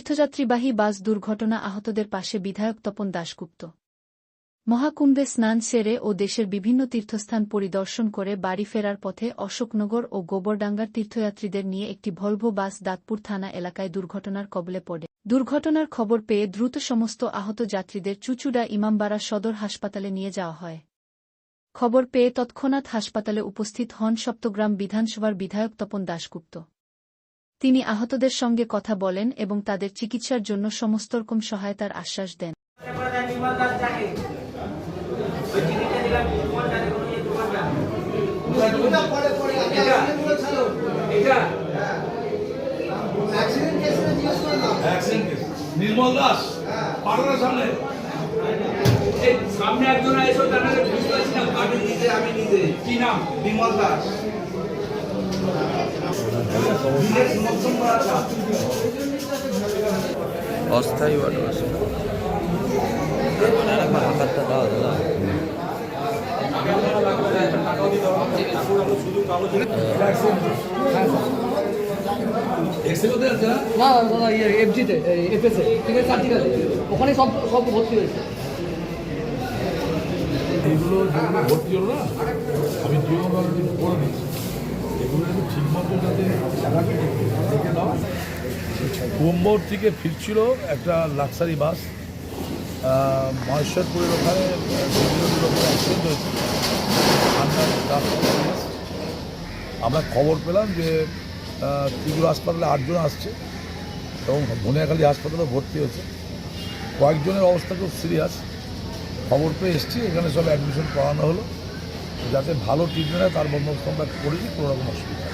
তীর্থযাত্রীবাহী বাস দুর্ঘটনা আহতদের পাশে বিধায়ক তপন দাশগুপ্ত। মহাকুম্ভে স্নান সেরে ও দেশের বিভিন্ন তীর্থস্থান পরিদর্শন করে বাড়ি ফেরার পথে অশোকনগর ও গোবরডাঙ্গার তীর্থযাত্রীদের নিয়ে একটি ভলভো বাস দাঁতপুর থানা এলাকায় দুর্ঘটনার কবলে পড়ে। দুর্ঘটনার খবর পেয়ে দ্রুত সমস্ত আহত যাত্রীদের চুঁচুড়া ইমামবাড়া সদর হাসপাতালে নিয়ে যাওয়া হয়। খবর পেয়ে তৎক্ষণাৎ হাসপাতালে উপস্থিত হন সপ্তগ্রাম বিধানসভার বিধায়ক তপন দাশগুপ্ত। তিনি আহতদের সঙ্গে কথা বলেন এবং তাদের চিকিৎসার জন্য সমস্তরকম সহায়তার আশ্বাস দেন। নির্মল দাস পাড়ার সামনে সামনে একজন এসো তাহলে বুঝতে পারছি না আমি নিজে কি নাম নির্মল দাস অস্থায়ী না দাদা এফজিতে এফএসে ঠিক আছে চারটিকাতে ওখানে সব সব ভর্তি হয়েছে। এইগুলো যেগুলো ভর্তি হলো না আমি জীবনভাবে কিছু করে দিচ্ছি এগুলো একটু ঠিকমতো যাতে দেখে দাও। কুম্ভর থেকে ফিরছিল একটা লাক্সারি বাস মহেশ্বরপুরের ওখানে অ্যাক্সিডেন্ট হয়েছে। আমরা খবর পেলাম যে ত্রিপুরা হাসপাতালে 8 জন আসছে এবং ভুনিয়াখালী হাসপাতালে ভর্তি হয়েছে। কয়েকজনের অবস্থা খুব সিরিয়াস। খবর পেয়ে এসেছি, এখানে সব অ্যাডমিশন করানো হলো যাতে ভালো ট্রিটমেন্ট হয় তার বন্দোবস্ত আমরা করেছি, কোনো রকম অসুবিধা।